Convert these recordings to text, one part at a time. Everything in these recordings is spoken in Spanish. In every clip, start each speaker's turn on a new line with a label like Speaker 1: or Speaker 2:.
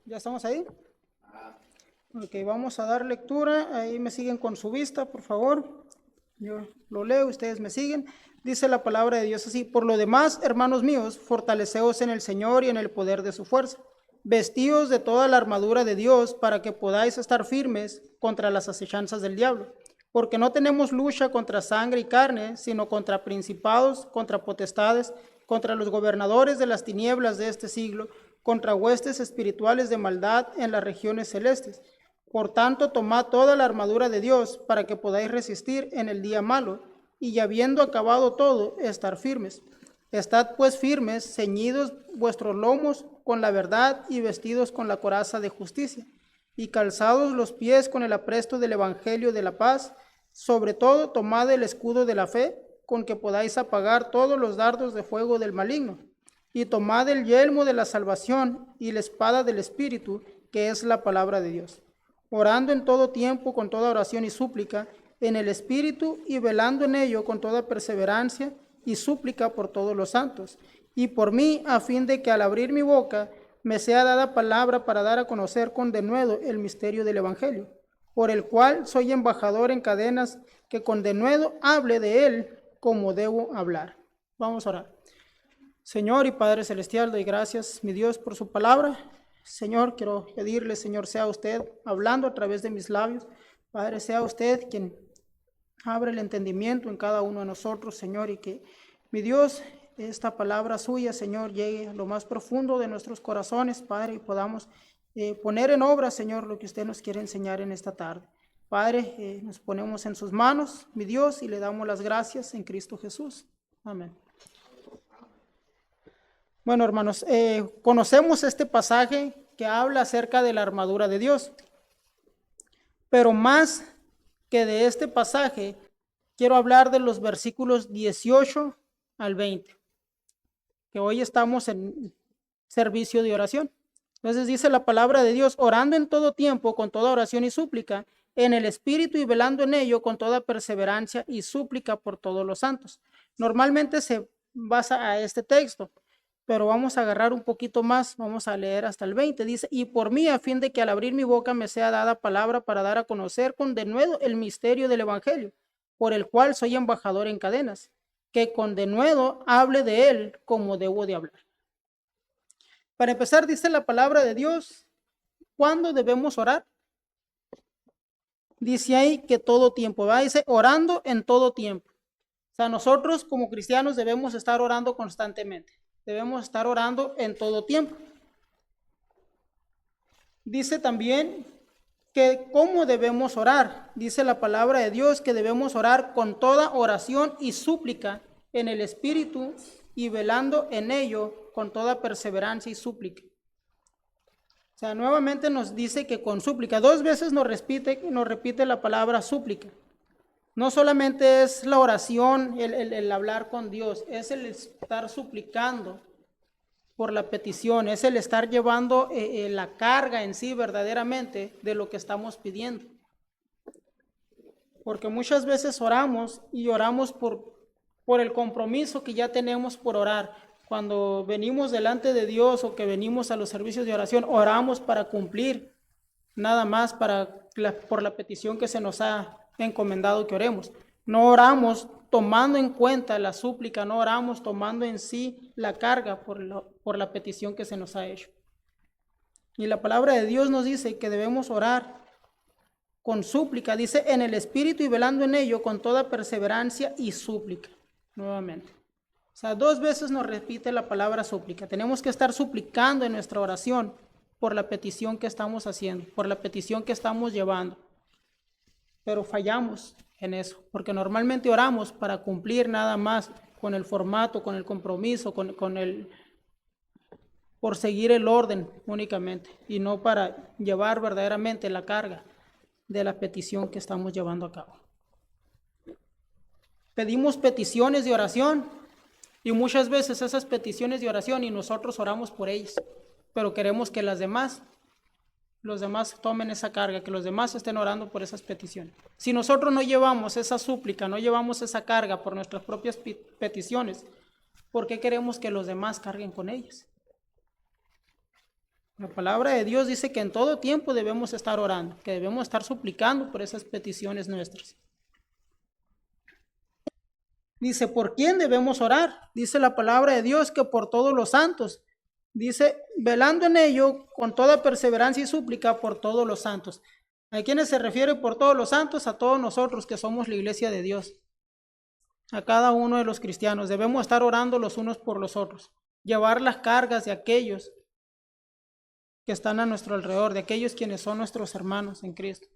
Speaker 1: ¿Ya estamos ahí? Ok, vamos a dar lectura. Ahí me siguen con su vista, por favor. Yo lo leo, ustedes me siguen. Dice la palabra de Dios así: por lo demás, hermanos míos, fortaleceos en el Señor y en el poder de su fuerza. Vestíos de toda la armadura de Dios para que podáis estar firmes contra las acechanzas del diablo. Porque no tenemos lucha contra sangre y carne, sino contra principados, contra potestades, contra los gobernadores de las tinieblas de este siglo, contra huestes espirituales de maldad en las regiones celestes. Por tanto, tomad toda la armadura de Dios para que podáis resistir en el día malo, y habiendo acabado todo, estar firmes. Estad pues firmes, ceñidos vuestros lomos con la verdad y vestidos con la coraza de justicia, y calzados los pies con el apresto del evangelio de la paz. Sobre todo, tomad el escudo de la fe, con que podáis apagar todos los dardos de fuego del maligno. Y tomad el yelmo de la salvación y la espada del Espíritu, que es la palabra de Dios, orando en todo tiempo con toda oración y súplica en el Espíritu, y velando en ello con toda perseverancia y súplica por todos los santos, y por mí, a fin de que al abrir mi boca me sea dada palabra para dar a conocer con denuedo el misterio del Evangelio, por el cual soy embajador en cadenas, que con denuedo hable de él como debo hablar. Vamos a orar. Señor y Padre Celestial, doy gracias, mi Dios, por su palabra. Señor, quiero pedirle, Señor, sea usted hablando a través de mis labios. Padre, sea usted quien abre el entendimiento en cada uno de nosotros, Señor, y que, mi Dios, esta palabra suya, Señor, llegue a lo más profundo de nuestros corazones, Padre, y podamos poner en obra, Señor, lo que usted nos quiere enseñar en esta tarde. Padre, nos ponemos en sus manos, mi Dios, y le damos las gracias en Cristo Jesús. Amén. Bueno, hermanos, conocemos este pasaje que habla acerca de la armadura de Dios, pero más que de este pasaje, quiero hablar de los versículos 18 al 20, que hoy estamos en servicio de oración. Entonces dice la palabra de Dios: orando en todo tiempo, con toda oración y súplica, en el Espíritu, y velando en ello con toda perseverancia y súplica por todos los santos. Normalmente se basa a este texto, pero vamos a agarrar un poquito más, vamos a leer hasta el 20. Dice: y por mí, a fin de que al abrir mi boca me sea dada palabra para dar a conocer con denuedo el misterio del Evangelio, por el cual soy embajador en cadenas, que con denuedo hable de él como debo de hablar. Para empezar, dice la palabra de Dios, ¿cuándo debemos orar? Dice ahí que todo tiempo, ¿va? Dice orando en todo tiempo. O sea, nosotros como cristianos debemos estar orando constantemente. Debemos estar orando en todo tiempo. Dice también que cómo debemos orar. Dice la palabra de Dios que debemos orar con toda oración y súplica en el Espíritu, y velando en ello con toda perseverancia y súplica. O sea, nuevamente nos dice que con súplica. Dos veces nos repite la palabra súplica. No solamente es la oración, el hablar con Dios, es el estar suplicando por la petición, es el estar llevando la carga en sí verdaderamente de lo que estamos pidiendo. Porque muchas veces oramos y oramos por el compromiso que ya tenemos por orar. Cuando venimos delante de Dios o que venimos a los servicios de oración, oramos para cumplir, nada más por la petición que se nos ha encomendado que oremos. No oramos tomando en cuenta la súplica, no oramos tomando en sí la carga por la petición que se nos ha hecho. Y la palabra de Dios nos dice que debemos orar con súplica, dice en el Espíritu, y velando en ello con toda perseverancia y súplica, nuevamente. O sea, dos veces nos repite la palabra súplica. Tenemos que estar suplicando en nuestra oración por la petición que estamos haciendo, por la petición que estamos llevando. Pero fallamos en eso, porque normalmente oramos para cumplir nada más con el formato, con el compromiso, por seguir el orden únicamente, y no para llevar verdaderamente la carga de la petición que estamos llevando a cabo. Pedimos peticiones de oración, y muchas veces esas peticiones de oración y nosotros oramos por ellas, pero queremos que los demás tomen esa carga, que los demás estén orando por esas peticiones. Si nosotros no llevamos esa súplica, no llevamos esa carga por nuestras propias peticiones, ¿por qué queremos que los demás carguen con ellas? La palabra de Dios dice que en todo tiempo debemos estar orando, que debemos estar suplicando por esas peticiones nuestras. Dice, ¿por quién debemos orar? Dice la palabra de Dios que por todos los santos. Dice, velando en ello con toda perseverancia y súplica por todos los santos. ¿A quiénes se refiere por todos los santos? A todos nosotros que somos la iglesia de Dios. A cada uno de los cristianos. Debemos estar orando los unos por los otros. Llevar las cargas de aquellos que están a nuestro alrededor, de aquellos quienes son nuestros hermanos en Cristo.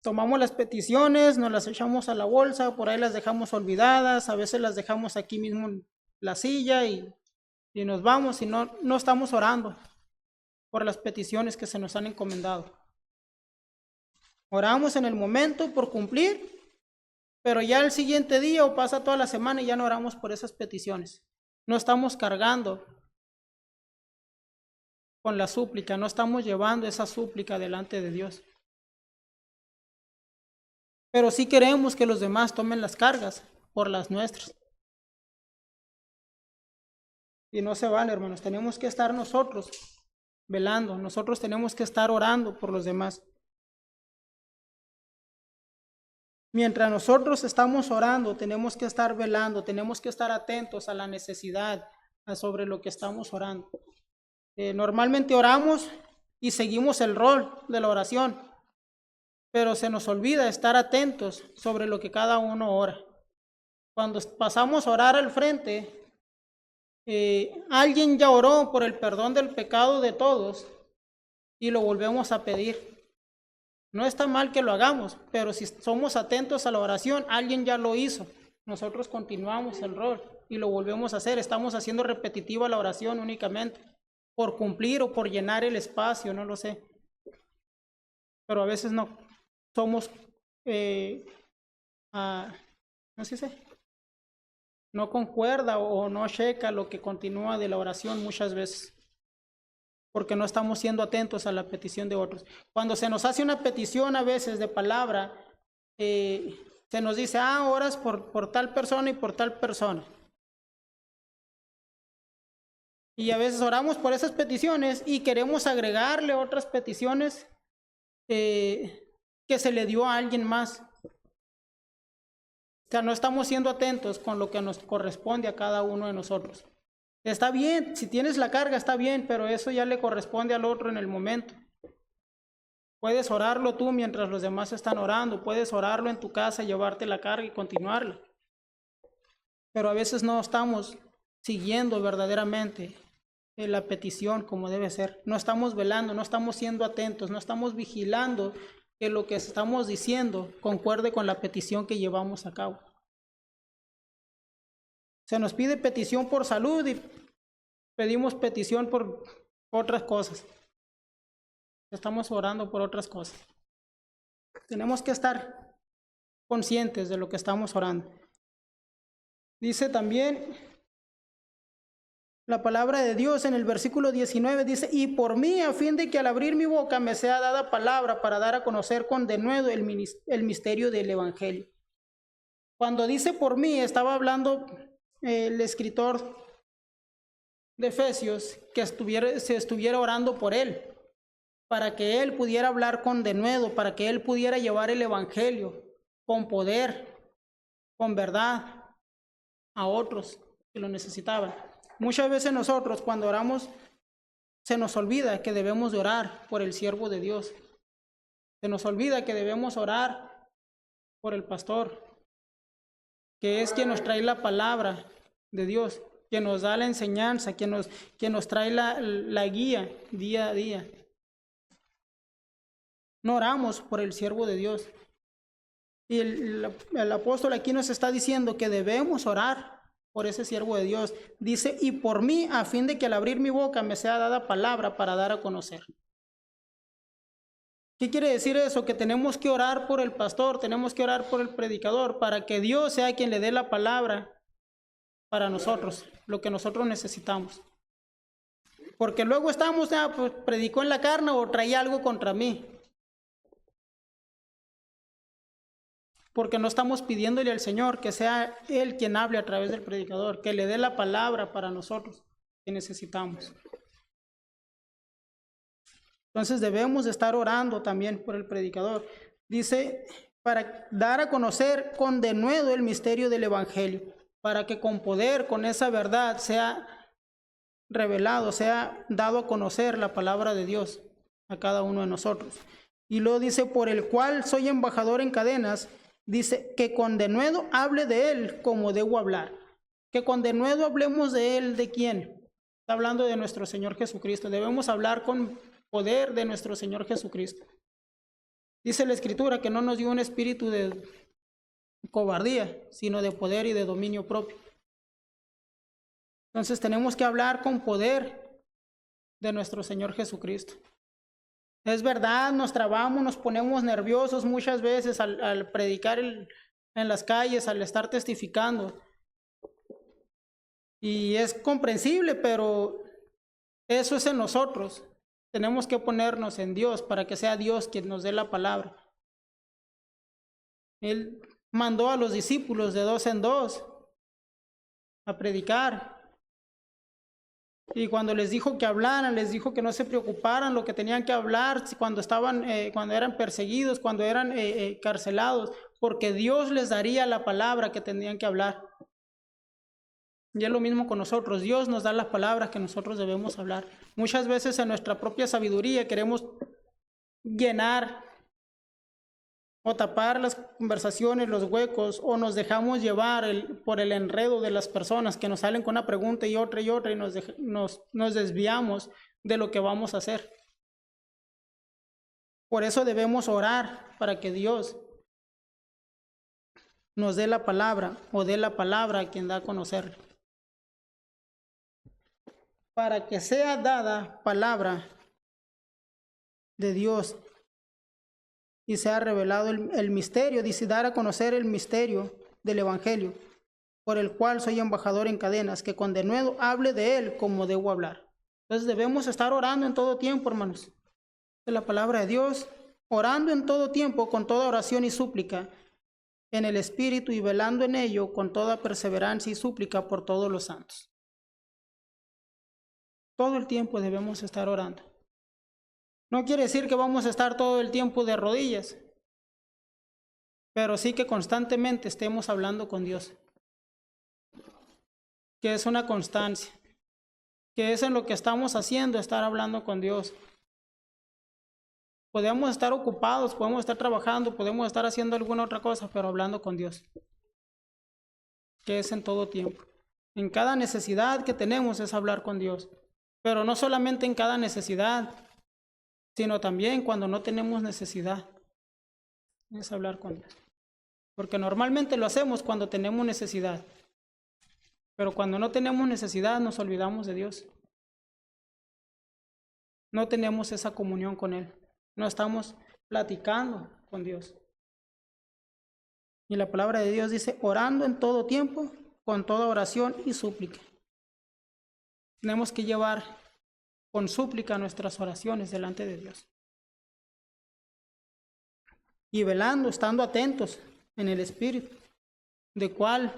Speaker 1: Tomamos las peticiones, nos las echamos a la bolsa, por ahí las dejamos olvidadas, a veces las dejamos aquí mismo en la silla y nos vamos y no estamos orando por las peticiones que se nos han encomendado. Oramos en el momento por cumplir, pero ya el siguiente día o pasa toda la semana y ya no oramos por esas peticiones. No estamos cargando con la súplica, no estamos llevando esa súplica delante de Dios. Pero sí queremos que los demás tomen las cargas por las nuestras. Y no se vale, hermanos. Tenemos que estar nosotros velando. Nosotros tenemos que estar orando por los demás. Mientras nosotros estamos orando, tenemos que estar velando. Tenemos que estar atentos a la necesidad, sobre lo que estamos orando. Normalmente oramos y seguimos el rol de la oración. Pero se nos olvida estar atentos sobre lo que cada uno ora. Cuando pasamos a orar al frente, alguien ya oró por el perdón del pecado de todos y lo volvemos a pedir. No está mal que lo hagamos, pero si somos atentos a la oración, alguien ya lo hizo. Nosotros continuamos el rol y lo volvemos a hacer. Estamos haciendo repetitiva la oración únicamente por cumplir o por llenar el espacio, no lo sé. Pero a veces no. Somos, no sé, no concuerda o no checa lo que continúa de la oración muchas veces, porque no estamos siendo atentos a la petición de otros. Cuando se nos hace una petición a veces de palabra, se nos dice, oras por tal persona y por tal persona. Y a veces oramos por esas peticiones y queremos agregarle otras peticiones que se le dio a alguien más. O sea, no estamos siendo atentos con lo que nos corresponde a cada uno de nosotros. Está bien, si tienes la carga está bien, pero eso ya le corresponde al otro en el momento. Puedes orarlo tú mientras los demás están orando, puedes orarlo en tu casa, llevarte la carga y continuarla. Pero a veces no estamos siguiendo verdaderamente la petición como debe ser. No estamos velando, no estamos siendo atentos, no estamos vigilando que lo que estamos diciendo concuerde con la petición que llevamos a cabo. Se nos pide petición por salud y pedimos petición por otras cosas. Estamos orando por otras cosas. Tenemos que estar conscientes de lo que estamos orando. Dice también la palabra de Dios en el versículo 19, dice, y por mí, a fin de que al abrir mi boca me sea dada palabra para dar a conocer con denuedo el misterio del evangelio. Cuando dice por mí, estaba hablando el escritor de Efesios que se estuviera orando por él, para que él pudiera hablar con denuedo, para que él pudiera llevar el evangelio con poder, con verdad a otros que lo necesitaban. Muchas veces nosotros cuando oramos se nos olvida que debemos de orar por el siervo de Dios. Se nos olvida que debemos orar por el pastor, que es quien nos trae la palabra de Dios, quien nos da la enseñanza, quien nos trae la guía día a día. No oramos por el siervo de Dios. Y el apóstol aquí nos está diciendo que debemos orar por ese siervo de Dios. Dice, y por mí, a fin de que al abrir mi boca me sea dada palabra para dar a conocer. ¿Qué quiere decir eso? Que tenemos que orar por el pastor, tenemos que orar por el predicador, para que Dios sea quien le dé la palabra para nosotros, lo que nosotros necesitamos. Porque luego estamos, pues predicó en la carne o traía algo contra mí. Porque no estamos pidiéndole al Señor que sea Él quien hable a través del predicador, que le dé la palabra para nosotros, que necesitamos. Entonces debemos de estar orando también por el predicador. Dice, para dar a conocer con denuedo el misterio del Evangelio, para que con poder, con esa verdad, sea revelado, sea dado a conocer la palabra de Dios a cada uno de nosotros. Y luego dice, por el cual soy embajador en cadenas, dice, que con denuedo hable de él como debo hablar. Que con denuedo hablemos de él, ¿de quién? Está hablando de nuestro Señor Jesucristo. Debemos hablar con poder de nuestro Señor Jesucristo. Dice la Escritura que no nos dio un espíritu de cobardía, sino de poder y de dominio propio. Entonces tenemos que hablar con poder de nuestro Señor Jesucristo. Es verdad, nos trabamos, nos ponemos nerviosos muchas veces al predicar en las calles, al estar testificando. Y es comprensible, pero eso es en nosotros. Tenemos que ponernos en Dios para que sea Dios quien nos dé la palabra. Él mandó a los discípulos de 2 en 2 a predicar. Y cuando les dijo que hablaran, les dijo que no se preocuparan lo que tenían que hablar cuando eran perseguidos, cuando eran carcelados, porque Dios les daría la palabra que tenían que hablar. Y es lo mismo con nosotros. Dios nos da las palabras que nosotros debemos hablar. Muchas veces en nuestra propia sabiduría queremos llenar o tapar las conversaciones, los huecos, o nos dejamos llevar por el enredo de las personas que nos salen con una pregunta y otra, y nos desviamos de lo que vamos a hacer. Por eso debemos orar para que Dios nos dé la palabra o dé la palabra a quien da a conocer. Para que sea dada palabra de Dios y sea revelado el misterio, dice, dar a conocer el misterio del Evangelio, por el cual soy embajador en cadenas, que con denuedo hable de él como debo hablar. Entonces debemos estar orando en todo tiempo, hermanos, de la palabra de Dios, orando en todo tiempo, con toda oración y súplica, en el Espíritu, y velando en ello con toda perseverancia y súplica por todos los santos. Todo el tiempo debemos estar orando. No quiere decir que vamos a estar todo el tiempo de rodillas, pero sí que constantemente estemos hablando con Dios, que es una constancia, que es en lo que estamos haciendo, estar hablando con Dios. Podemos estar ocupados, podemos estar trabajando, podemos estar haciendo alguna otra cosa, pero hablando con Dios, que es en todo tiempo. En cada necesidad que tenemos es hablar con Dios, pero no solamente en cada necesidad, sino también cuando no tenemos necesidad, es hablar con Dios. Porque normalmente lo hacemos cuando tenemos necesidad, pero cuando no tenemos necesidad nos olvidamos de Dios. No tenemos esa comunión con Él, no estamos platicando con Dios. Y la palabra de Dios dice, orando en todo tiempo, con toda oración y súplica. Tenemos que llevar con súplica nuestras oraciones delante de Dios. Y velando, estando atentos en el Espíritu, de cuál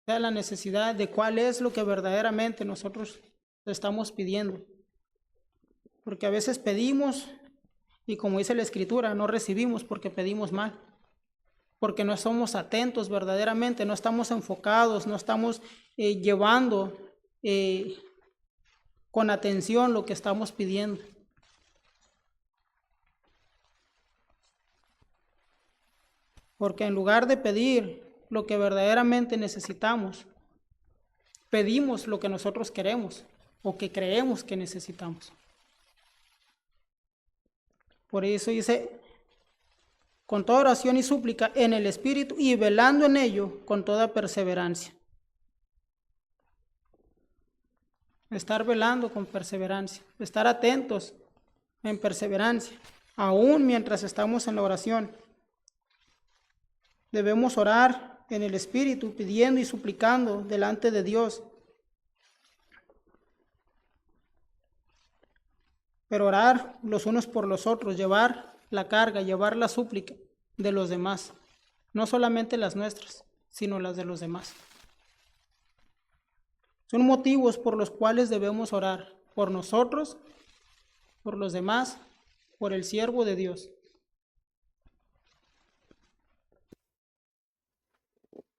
Speaker 1: sea la necesidad, de cuál es lo que verdaderamente nosotros estamos pidiendo. Porque a veces pedimos y, como dice la Escritura, no recibimos porque pedimos mal. Porque no somos atentos verdaderamente, no estamos enfocados, no estamos llevando con atención lo que estamos pidiendo. Porque en lugar de pedir lo que verdaderamente necesitamos, pedimos lo que nosotros queremos o que creemos que necesitamos. Por eso dice, con toda oración y súplica en el Espíritu, y velando en ello con toda perseverancia. Estar velando con perseverancia, estar atentos en perseverancia, aún mientras estamos en la oración. Debemos orar en el Espíritu, pidiendo y suplicando delante de Dios. Pero orar los unos por los otros, llevar la carga, llevar la súplica de los demás. No solamente las nuestras, sino las de los demás. Son motivos por los cuales debemos orar, por nosotros, por los demás, por el siervo de Dios.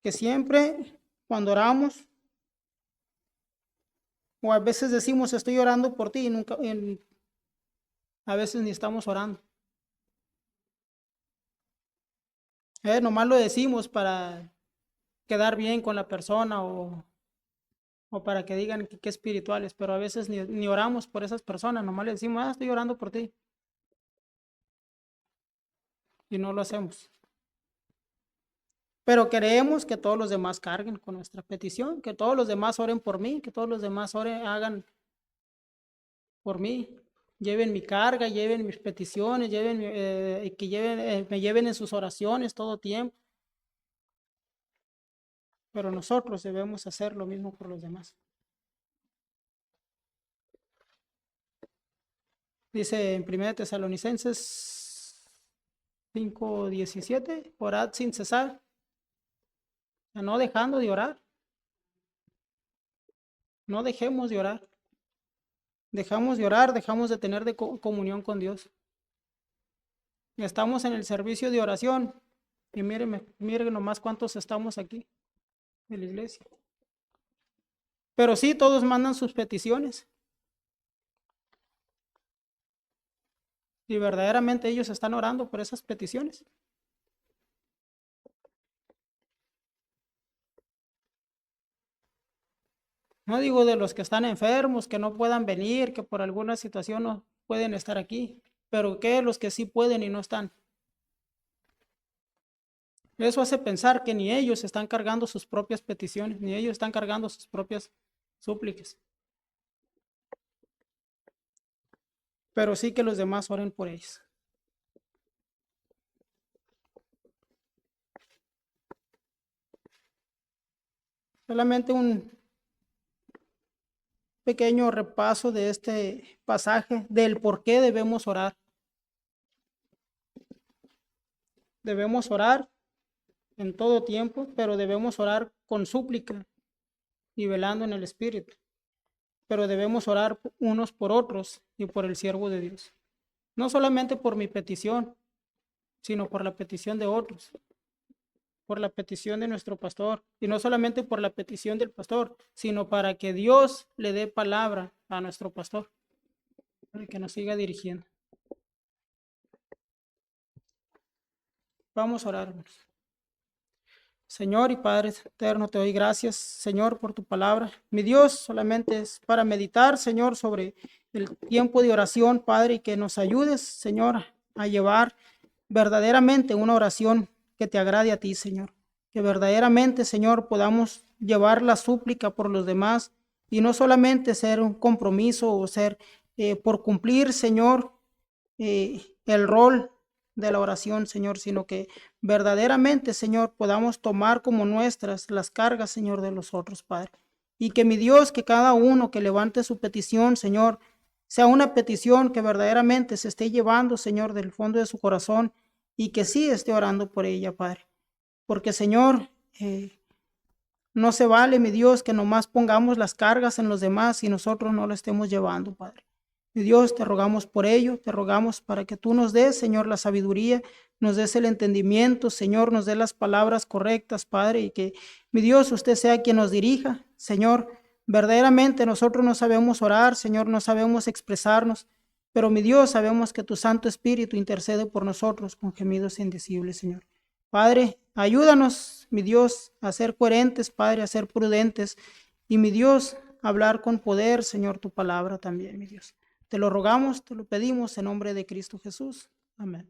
Speaker 1: Que siempre cuando oramos, o a veces decimos estoy orando por ti y nunca, a veces ni estamos orando. Nomás lo decimos para quedar bien con la persona o para que digan que espirituales, pero a veces ni oramos por esas personas, nomás le decimos, estoy orando por ti. Y no lo hacemos. Pero queremos que todos los demás carguen con nuestra petición, que todos los demás oren por mí, que todos los demás hagan por mí, lleven mi carga, lleven mis peticiones, me lleven en sus oraciones todo tiempo. Pero nosotros debemos hacer lo mismo por los demás. Dice en 1 Tesalonicenses 5:17, orad sin cesar, no dejando de orar. No dejemos de orar. Dejamos de orar, dejamos de tener comunión con Dios. Estamos en el servicio de oración y miren nomás cuántos estamos aquí en la iglesia. Pero sí, todos mandan sus peticiones. Y verdaderamente ellos están orando por esas peticiones. No digo de los que están enfermos, que no puedan venir, que por alguna situación no pueden estar aquí, pero que los que sí pueden y no están. Eso hace pensar que ni ellos están cargando sus propias peticiones, ni ellos están cargando sus propias súplicas. Pero sí que los demás oren por ellos. Solamente un pequeño repaso de este pasaje del por qué debemos orar. Debemos orar en todo tiempo, pero debemos orar con súplica y velando en el Espíritu. Pero debemos orar unos por otros y por el siervo de Dios. No solamente por mi petición, sino por la petición de otros, por la petición de nuestro pastor, y no solamente por la petición del pastor, sino para que Dios le dé palabra a nuestro pastor, para que nos siga dirigiendo. Vamos a orar, hermanos. Señor y Padre eterno, te doy gracias, Señor, por tu palabra. Mi Dios, solamente es para meditar, Señor, sobre el tiempo de oración, Padre, y que nos ayudes, Señor, a llevar verdaderamente una oración que te agrade a ti, Señor. Que verdaderamente, Señor, podamos llevar la súplica por los demás y no solamente ser un compromiso o ser por cumplir, Señor, el rol de la oración, Señor, sino que verdaderamente, Señor, podamos tomar como nuestras las cargas, Señor, de los otros, Padre. Y que mi Dios, que cada uno que levante su petición, Señor, sea una petición que verdaderamente se esté llevando, Señor, del fondo de su corazón y que sí esté orando por ella, Padre. Porque, Señor, no se vale, mi Dios, que nomás pongamos las cargas en los demás y nosotros no lo estemos llevando, Padre. Mi Dios, te rogamos por ello, te rogamos para que tú nos des, Señor, la sabiduría, nos des el entendimiento, Señor, nos des las palabras correctas, Padre, y que, mi Dios, usted sea quien nos dirija, Señor. Verdaderamente nosotros no sabemos orar, Señor, no sabemos expresarnos, pero mi Dios, sabemos que tu Santo Espíritu intercede por nosotros con gemidos indecibles, Señor. Padre, ayúdanos, mi Dios, a ser coherentes, Padre, a ser prudentes, y mi Dios, a hablar con poder, Señor, tu palabra también, mi Dios. Te lo rogamos, te lo pedimos en nombre de Cristo Jesús. Amén.